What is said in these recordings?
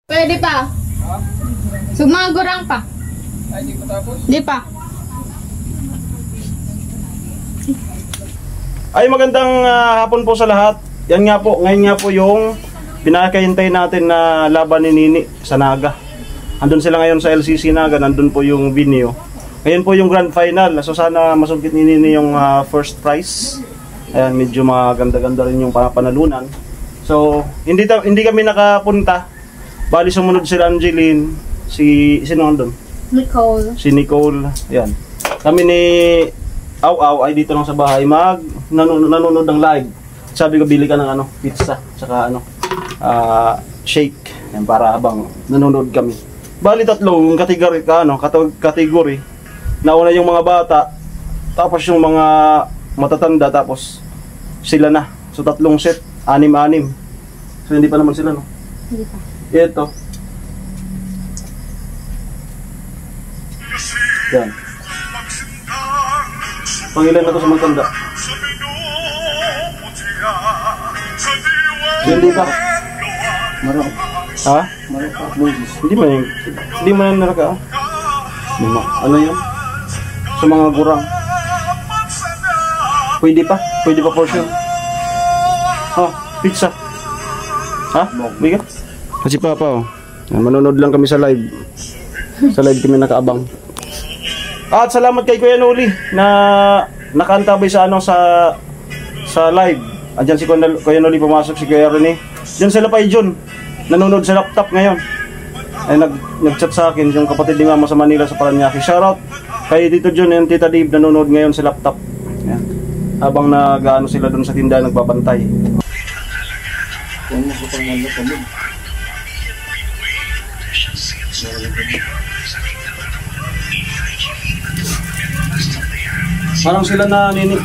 Pwede pa. Ha? Sumagurang pa. Ay, hindi pa tapos? Di pa. Ay, magandang hapon po sa lahat. Yan nga po, ngayon nga po yung pinakahintay natin na laban ni Nini sa Naga. Andun sila ngayon sa LCC Naga, nandun po yung venue. Ngayon po yung grand final. So sana masungkit ni Nini yung first prize. Ayan, medyo maganda-ganda rin yung panalunan. So, hindi kami nakapunta. Bali sumunod si Angeline, sino nandun? Nicole. Si Nicole, ayan. Kami ni Aw ay dito lang sa bahay nanonood ng live. Sabi ko bili ka ng pizza saka shake. Yan para habang nanonood kami. Bali tatlo yung category. Nauna yung mga bata, tapos yung mga matatanda, tapos sila na. So tatlong set, 6-6. So hindi pa naman sila, no? Hindi pa. Ito. Yan. Pangilan na to sa magtanda. Hindi ka. Marok. Ha? Marok. Hindi mo yan naraka. Ano yan? Sa mga gurang. Pwede pa portion. Ha? Pizza. Ha? Bigat. Kasi Papa, manonood lang kami sa live. Sa live kami nakaabang. At salamat kay Kuya Noli na nakaantabay sa live. Andiyan si Kuya Noli, pumasok si Kuya Rene. Diyan sila pa John. Nanonood sa laptop ngayon. Ay nag-chat sa akin yung kapatid ni Mama sa Manila sa Paranaque. Shoutout kay Tito John and Tita Dave, nanonood ngayon sa laptop. Yan. Habang nag-ano sila doon sa tindahan nagbabantay. Parang sila na Nini.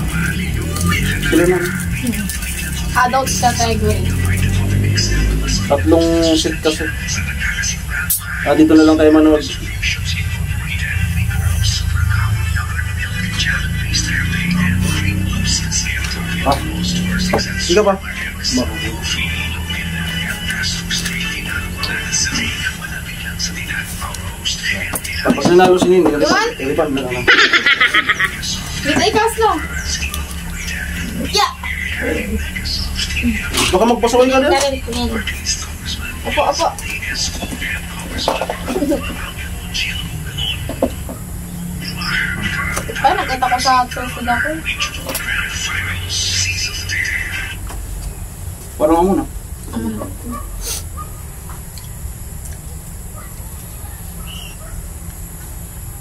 Sila na. Adult category. Tatlong set kasi. Dito na lang tayo manood. Sige pa. Tapos nanalo si Nini. Ilipan na lang. Dito ikas lang. Yeah. Baka magpasaway ka na. Opo. Parang nagkita ko sa susunod ako. Parang ako muna.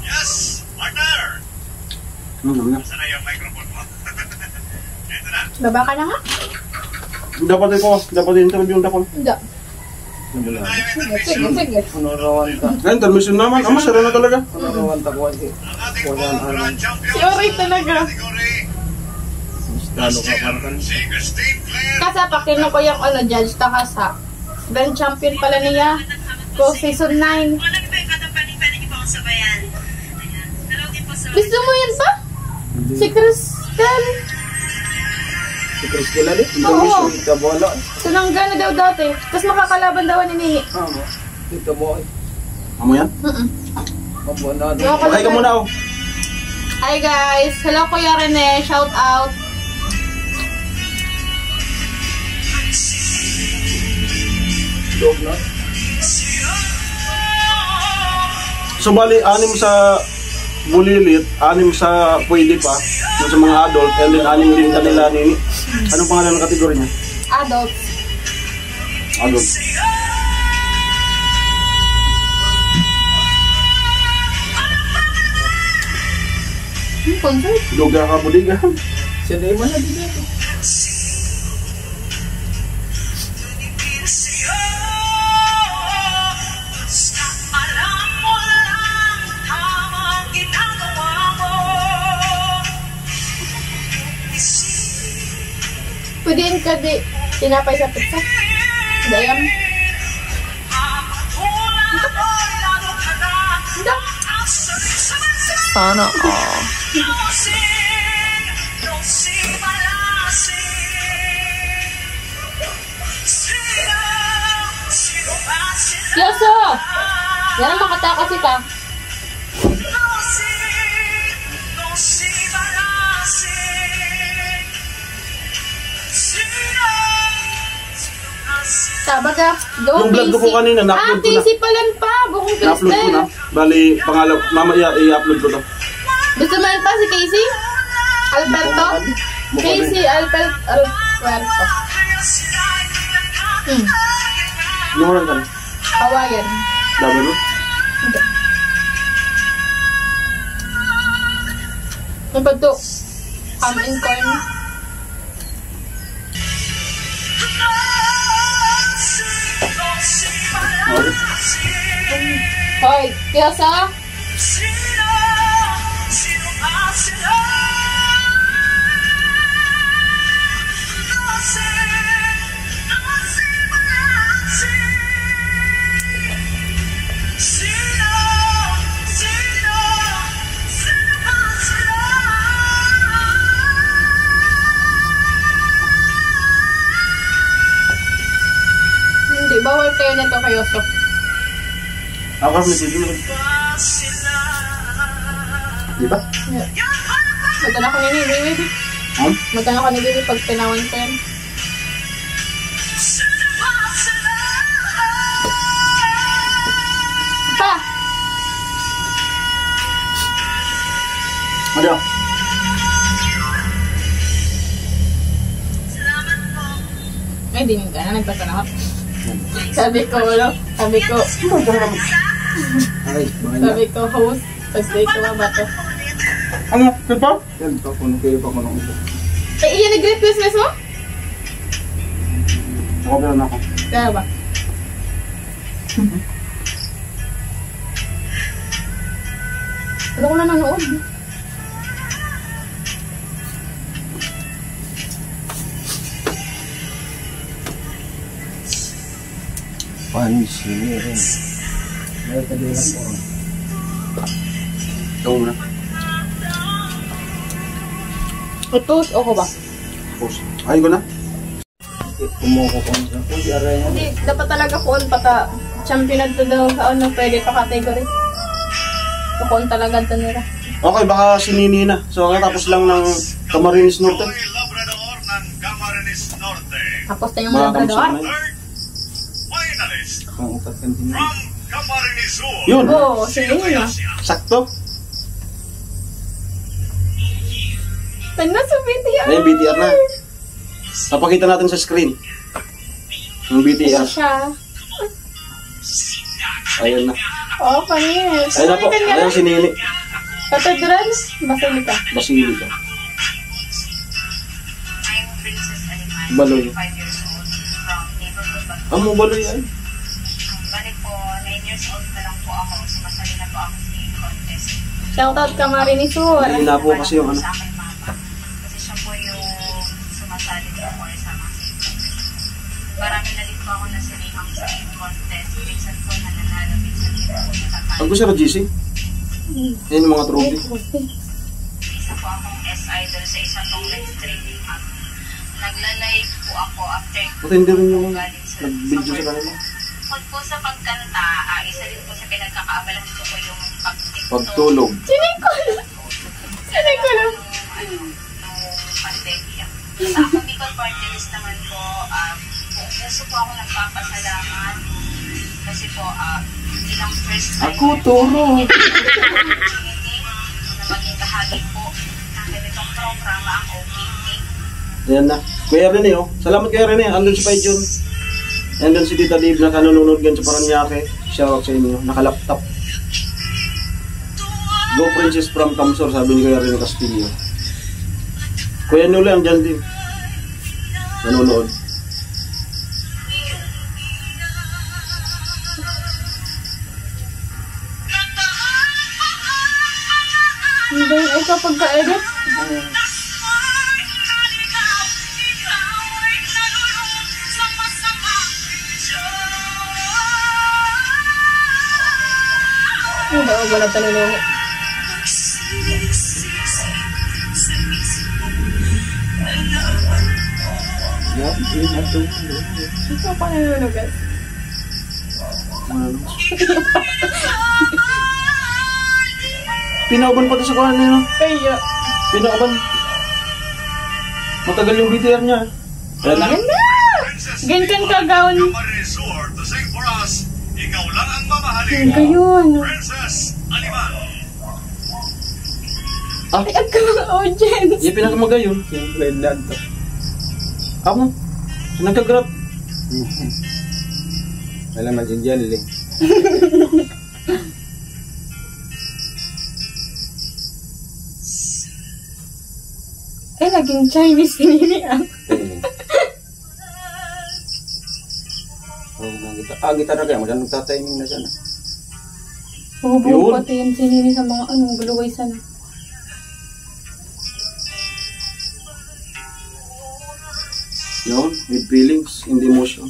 Yes, partner! Saan na yung microphone mo? Ito na. Baba ka na nga? Dapat interview yung dakon. Hindi. Sige. Ngayon, intermission naman. Masara na talaga. Ang ating all-round champion. Si Ori talaga. Category. Si Christine Claire. Kasa pa kinuko yung judge ta kasa. Grand champion pala niya. Ko season 9. Gusto mo yan pa? Si Crystal. Si Crystal ali? Oo. Ito bola. Sunangga na daw dati. Tapos makakalaban daw ni Nini. Ito boy. Amo yan? Mabunado. Okay ka muna oh. Hi guys. Hello Kuya Rene. Shout out. Dog na. So bali, 6 sa bulilit, 6 sa pwede pa, yung sa mga adult, and then 6 din kanila Nini. Anong pangalan ng kategory niya? Adults. Adult. Concert. Duga ka budiga. Siya na iman na dito. Pwedeng ka di tinapay sa pizza. Dayam. Sana all. Yoso! Yan ang makatakas ka. Sabaga, go Yung vlog ko kanina, na-upload ko na. Casey palan pa, buong Na-upload ko na. Cristel. Bali, pangalaw, mamaya i-upload ko to. Gusto mo yan pa si Casey? Alberto? Casey Alberto. Yung orang ka na. Hawayan. Laban mo? Hindi. Ano ba ito? Ham and corn. Hoy, Yoso? Hindi, bawal kayo nito kay Yoso. Ako kami sige mo. Di ba? Magkano ko ni Bibi? Magkano ko ni Bibi pag tinawan ko yan? Pa! Ano? Ay, di ka na nagpatanap. Sabi ko, Ay, mahal. sabi ko, host, pag-stay ko ba to? Ano? Ito? Yan pa, kung kayo pa ko nung ito. Eh, iyan nag-request mo? Ako meron ako. Kaya ba? Ano ko na nanood? Pansin. Ay, kadilang ko. Ito muna. Ito, ako ba? Post. Ayun ko na. Kumuko ko sa kung aray yan. Hindi, dapat talaga kuon pata champion na to daw sa ano, pwede pa category. Kuon talaga ito nila. Okay, baka sinini na. So, katapos lang ng Camarines Norte. Boy Labrador ng Camarines Norte. Tapos na yung Mga mga kamusta gador. na yun? Third finalist Ang utat kan din. from Camarines Sur. Yun! Oo, sige na. Sakto. Tanda sa BTR. Ayun, BTR na. Papakita natin sa screen. Yung BTR. Ito siya. Ayun na. Oo, panis. Ayun na po. Ayun si Nini. Katedral, Basilica. Basilica. I'm Princess Aliman, Baloy. 5 years old, from neighborhood Baloy. Ang mobile yan. Bali po, 9 years old pa lang po ako, sumasali na po ako sa contest. Shoutout ka Marinisur. Hindi na po kasi yung ano. Sa akin mama, kasi siya po yung sumasali po ako sa mga contest. Marami na din po ako nasalihang sa contest. Minsan po nananalo, minsan din po natatalo. Ang gusto na GC? Yan yung mga trophy. Isa po akong S-idol sa isa pong live streaming app. Nagla-live po ako after Pati hindi rin yung galing sa nag-video sa kanila. Bukod po sa pagkanta, isa din po sa pinagkakaabalan ko po yung pag-tiktok. Pagtulog. Sinikol. Sinikol. Nung pandemya. Sa ako Bicol Party List naman po, gusto po ako nagpapasalamat kasi po, ilang first time Ako, Toro. opportunity na maging bahagi po ng ganitong programa ang OKK. Ayan na. Kuya Rene, oh. Salamat Kuya Rene. Andun si Paijon. Andun si Tita Dave na kanununod gan sa Paranaque. Shoutout sa inyo. Nakalaptop. Go Princess from Camsor, sabi ni Kuya Rene Castillo. Kuya Nule, andyan din. Nanonood. Hindi, ikaw pagka-edit. Hindi, wala tanong. Yan, yun na to. Ito pa nanonood, guys. Ano? Pinauban pati sa kuhan niya. Kaya. Pinauban. Matagal yung BTR niya. Ayan na. Yan na! Ganyan kagawin. Camarines Sur to sing for us. Ikaw lang ang mamahalin. Yan kayon. Princess Animal. Ah, Ay, ang mga audience. yung pinakamagayon. Red land to. Ako. Nagkagrab. Alam mo dyan Ling. Ay, naging Chinese nini ah. Oh, gitara kaya mo dyan nagtatiming na dyan. Bubuo Yun. pati yan si Nini sa mga gulaway sana. Yun, with feelings, in the emotion.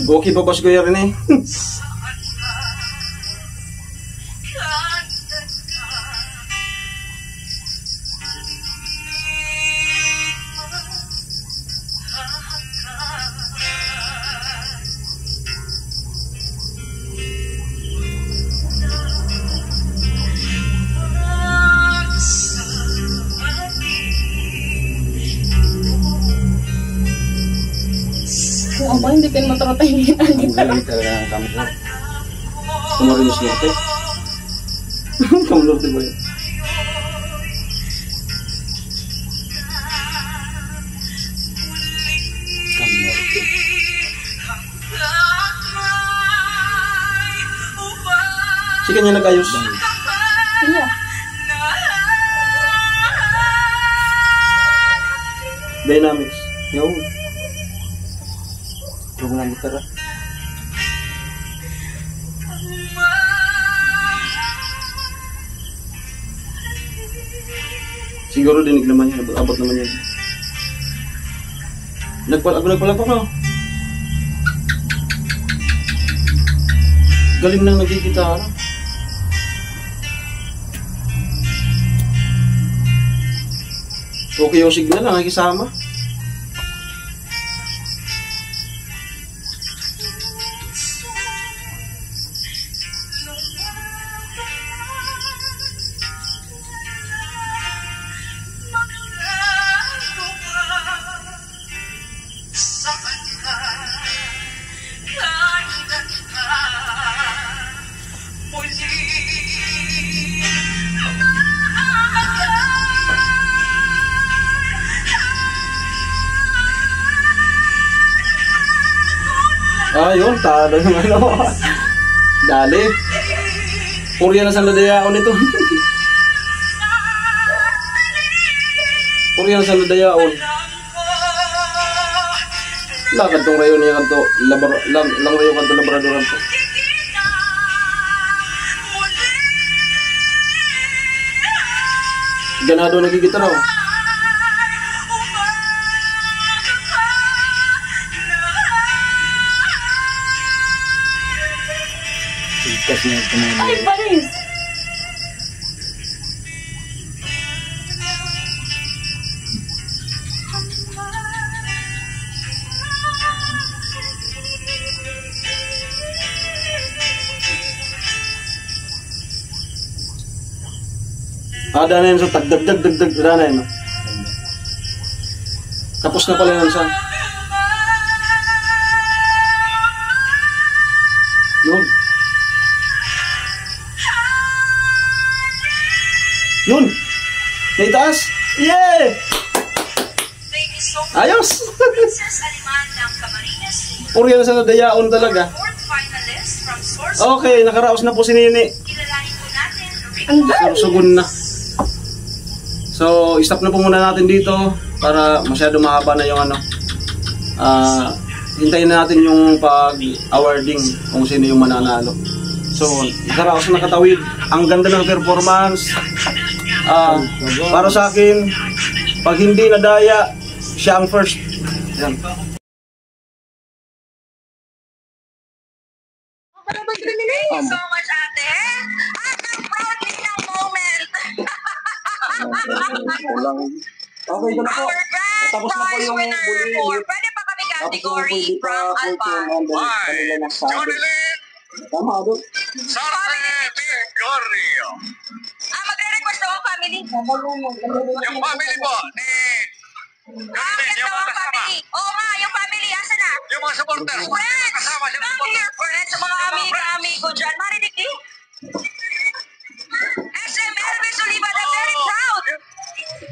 Okay pa ba si Kuya Rene? Kung ako hindi kayo mataratay ni Nani. Ang galing talaga ng kampo. Kumarinos Norte. Kamulorte ba yun? Kamorte. Si kanya nag-ayos. Kaya. Dynamics. Yun. Huwag lang gitara. Siguro dinig naman yan. Abot naman yan. Nagpalak pa. Galing nang nagigitara. Okay yung signal lang, nakikisama. Ah, yun, tada yung ano. Dali. Purya na sa ladayaon ito. Purya na sa ladayaon. Lakad tong rayon niya kanto. Lang rayon kanto labradoran to. Ganado nagigitara oh. Sigkas niya ito na Ay, Paris! Dana yun sa tagdagdag dana yun. Tapos na pala yun sa yun. Yun! Naitaas! Yeah! Thank you so much. Ayos! Princess Animal ng Camarines Sur. Puro yan sa dayaon talaga. Fourth finalist from Source. Okay, nakaraos na po si Nini. Kilalanin po natin. Ang dami! Sugun na. So, stop na po muna natin dito para masyado mahaba na yung ano. Hintayin na natin yung pag-awarding kung sino yung mananalo. So, nakaraos na katawid. Ang ganda ng performance. Para sa akin, Pag hindi nadaya, siya ang first. Yan. Thank you so much, ate. At ang proud ng moment. Okay, ito na po. Our grand Tapos na po prize yung winner bully. for pwede pa kami category from Alban. Kanila na sa Johnny Lynn Tama, doon. Sarte Gregorio. Magre-request daw ang family. Yung family po ni Johnny Lynn, Bakit yung daw mga ang kasama. family? Oo nga, yung family, asa na? Yung mga supporters. Friends! Kasama siya ng Come supporters. here, friends, mga amiga-amigo dyan. Marinig di? SM Elvis Oliva, I'm very proud.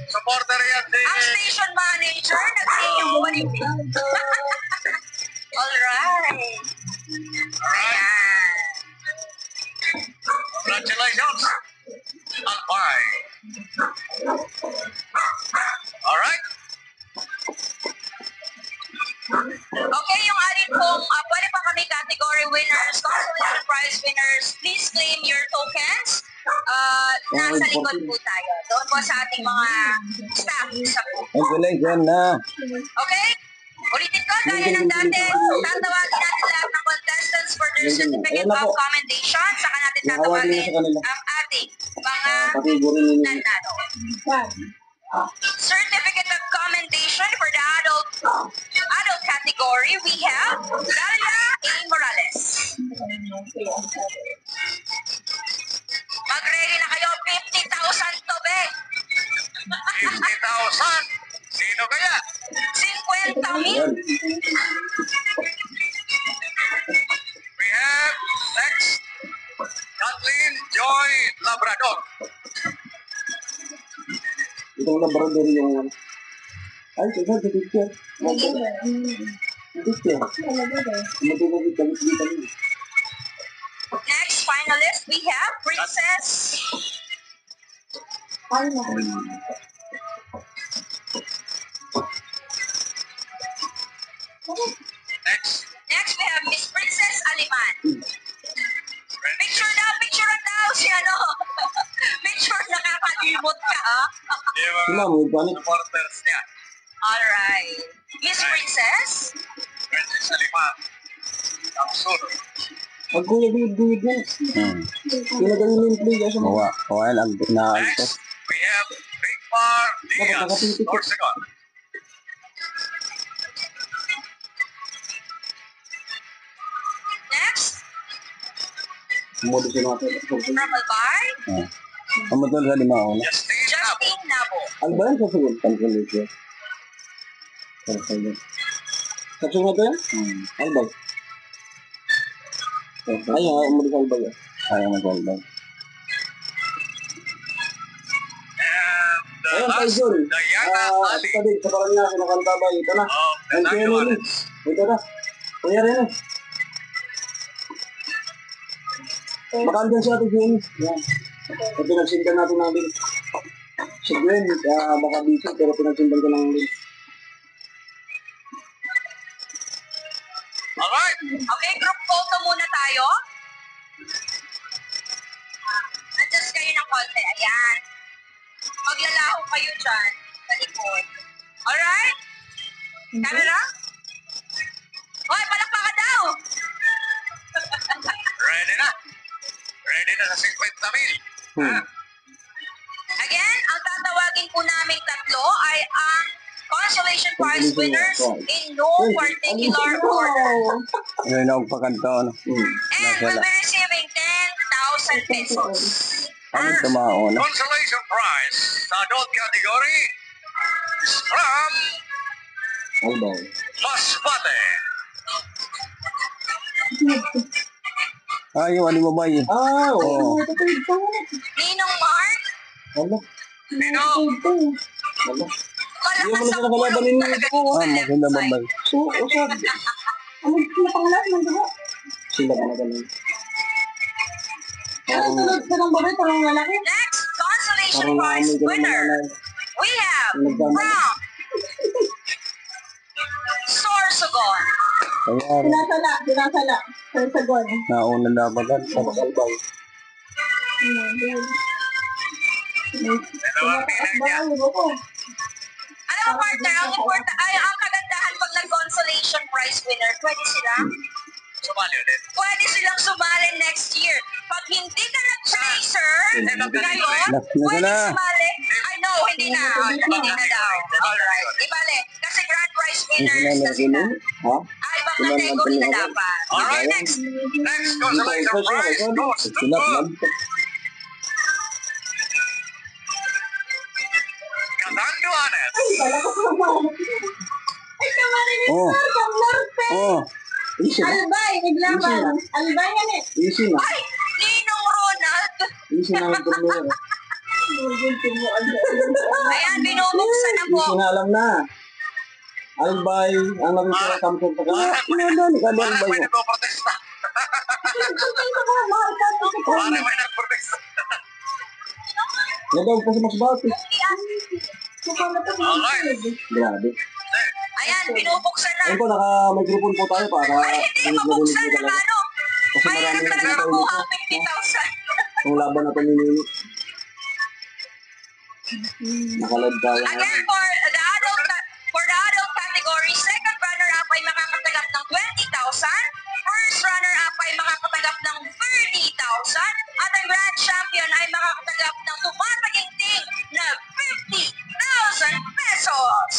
Supporter yan si... Ang station manager, nag-iwan. Alright. Ayan. Congratulations. Albay. Alright. Okay, yung atin pong, pwede pa kami category winners, consolation prize winners, please claim your tokens. Nasa likod po tayo. Doon po sa ating mga staff sa po. Congratulations na. Okay? Ulitin ko, gaya ng dati, tatawagin natin lahat ng contestants for their certificate of commendation. Saka natin tatawagin ang ating mga nanalo. Certificate of commendation for the adult category, we have Dalia A. Morales. Mag-ready na kayo, 50,000 to, be. 50,000. Sino kaya? 50,000. We have next Kathleen Joy Labrador. Itong laboratory yung ano. Ay, ito sa picture. Picture. Matutugid kami dito. Next finalist, we have Princess. Next, we have Miss Princess Aliman. Picture daw si ano. Picture, nakakalimot ka, ha? Sila mo, ibanit. Supporters niya. Alright. Miss Princess. Princess Lima. Absurd. Pag kuya bid mo. Kinagaling yung play kasi mo. Well, ang Next, we have Bigmar Diaz. Orsegon. Next, Modus yung mga from Albay, Ang matol sa lima ako na. Justine Nabo. Justine Nabo. Ano ba yan sa sagot? Calculation. Sa sunod ba yan? Albay. Ayun, modus albay yan. Ayaw mag-albay. And the Ayun, last, Tyson. Diana Ali. Ito din, sa parang niya, kinakanta ba? Ito na. Of the Ang kuya Naguan. Nini. Ito na. Kuya rin eh. Baka andyan si Ate Jenny. Yan. Ito pinagsindan natin ng link. Si Gwen, baka busy, pero pinagsindan ko ng link. Alright. Okay, group photo muna tayo. Adjust kayo ng konti. Ayan. Maglalaho kayo dyan sa likod. Alright? Camera? Hoy, palakpakan daw! Ready na. Ready na sa 50,000. Again, ang tatawagin po naming tatlo ay ang consolation prize winners in no particular order. Ngayon ako pakanta, ano. And we'll be receiving 10,000 pesos. Ano tumao, ano. Consolation prize sa adult category is from Albay. Masbate. Ay, yung ano mo ba yun? Oo. Ninong Mark, Ano? Nino. Ano? malakas ang Hindi mo na pulong kinakalaban talaga ko. dito sa Maganda left ba ba? side. So, usap. Ano pinapangalan ng diba? Sila ka na ganun. Next consolation Parang prize naamoy ko ng winner, mga we have Nagdamay. from Sorsogon. Ayan, Sinasala. Sorsogon. nauna na ba gan? Sa Albay. Dalawang pinag niya. partner, ang kagandahan pag nag-consolation prize winner, pwede sila? Sumali ulit. Pwede silang sumali next year. Pag hindi ka nag-chaser, ngayon, pwede sumali. I know, hindi na. Hindi na daw. Alright. Ibalik. Kasi grand prize winners na sila. Ay, ibang category na dapat. Alright. Next. Next consolation prize goes to Catanduanes. Ay, kamarinig Oh. sir, from Norte. Oh. Easy na. Albay, naglaban. Albay nga ni. Easy na. Ay, Ninong Ronald. Easy na ang premier. Ayan, binubuksan na po. Easy na alam na. Albay, ang naging kampo pa ka. Ano, Parang albay may mo. nagpo-protesta. Parang may nagprotesta. Nagaw pa sa mas bati. Alright. Grabe. Ayan, binubuksan na. Ayun po, naka-microphone po tayo para Ay, hindi mabuksan na ano. Kasi Mahirap marami talaga rin tayo makuha dito. ang 50,000. Ang laban na pinili. Nakalive tayo. Again, for the adult category, second runner-up ay makakatanggap ng 20,000. First runner-up ay makakatanggap ng 30,000. At ang grand champion ay makakatanggap ng tumataginting na 50,000 pesos.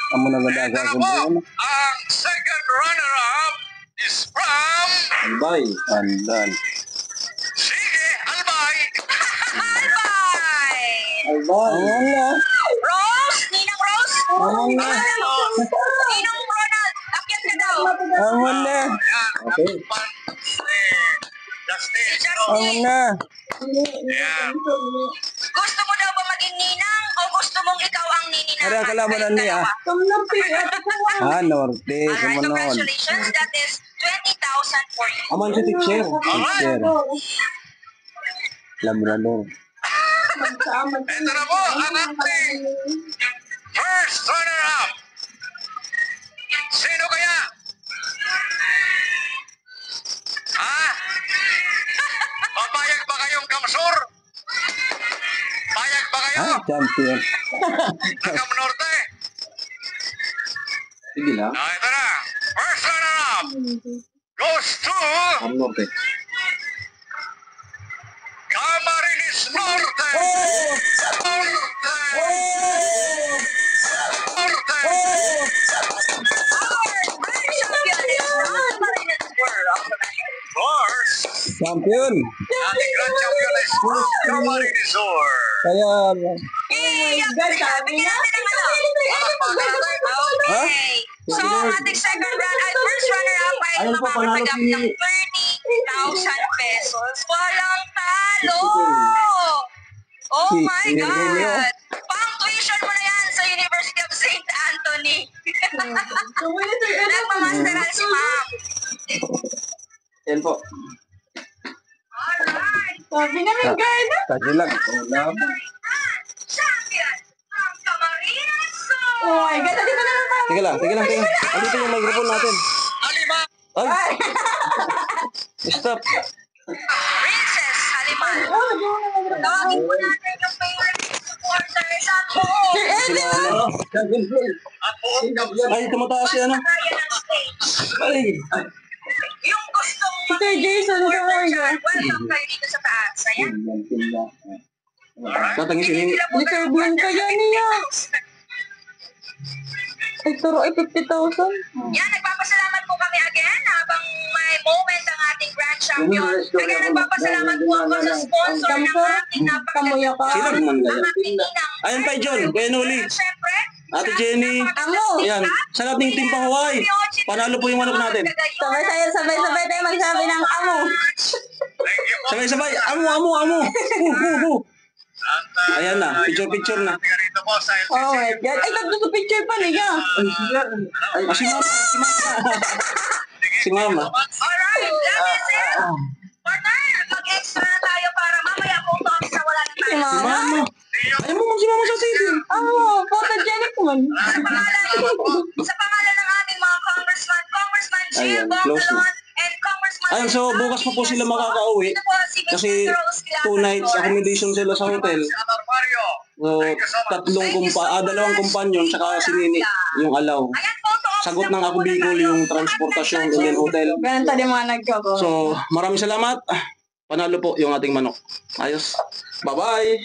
Amo na ganda Ito na sa po. ano. Ang second runner-up is from Albay. Andan. Sige Albay. Albay! Albay. Wala. Rose? Ninang Rose? Wala. Ninong Ronald, akyat ka daw. Wala. Ayan. Okay. Justin. Justin, na. Yeah. gusto mo daw ba maging ninang o gusto mong ikaw ang nininahan? Ara, kalabanan niya. From Norte. Ah, Norte. Alright, Sumunod. congratulations. That is 20,000 for you. Aman si teacher. Teacher. Labrador. Ito na po ang ating first runner-up. Sino kaya? Ha? Papayag ba kayong kamsur? Payag ba kayo? Ah, champion. Nakam Norte? Sige lang. Ito na. First runner-up goes to Ang Norte. Camarines Norte. Norte. Norte. Our grand champion is not Marinette World. Course. Champion. Ating grand champion is Camarines Sur. Kaya, Sabi niya. Okay. So, ang ating second round ay first runner-up ay Ayun po, panalo makakatanggap si- ng 30,000 pesos. Walang talo! Oh Si my Virgilio. God! Pang-tuition mo na yan sa University of St. Anthony. Nagmamasteral si ma'am. yan po. Alright! Sabi namin, guys. Tagi lang. Ulam. Champion ng Camarines Sur! Oh my God, di ba naman pa? Sige lang. Andito yung microphone natin. Alima. Ay! Stop. Princess Haliman. Oh, di mo naman. Tawagin po natin yung favorite supporters at Sila ano? At buong kamsur. Ay, tumataas yan ano? kaya ng stage. Ay! Yung gustong Sir Jason, mag-supporter ka. welcome kayo dito sa taas. Ayan. Tatangisin. Liter Blanca yan niya. Ay, turo ay 50,000. Yan, nagpapasalamat po kami again habang may moment ang ating grand champion. Again, nagpapasalamat po ako sa sponsor ng ating Kamuya ka. Sila ang gumanda. ating ninang. Ayan pa, John. Kuya Noli. Siyempre, Ate Jenny. Amo. Ayan. Sa ating team pa Hawaii. Panalo po yung manok natin. Sabay-sabay tayo magsabi ng amo. Thank you po. Sabay-sabay. Amo. At, Ayan na. Picture na. Rito po sa LCC. Oh my God. Ay, tatlo sa picture pa niya. Ah, si Mama. Si Mama. Alright, that is it. Partner, mag-extra na tayo para mamaya kung to sa wala na Si tayo. Si Mama. Mama. Ayaw mo si Mama sa city. Amo, photogenic man. Sa pangalan ng aming mga congressman, Congressman Jill Ayan, close na. Bongalon and Congressman... Ayun, so bukas pa po sila makakauwi. Ito po si Mr. Kasi Rose Villalba 2 nights Flores. accommodation sila sa hotel. Senator Mario. So, dalawang kumpanyon, tsaka si Nini, yung alaw. Ayan, photo ops Sagot na ng po Ako muna Bicol tayo. yung transportasyon and then hotel. Ganun din mga nagkako. So, maraming salamat. Panalo po yung ating manok. Ayos. Bye-bye!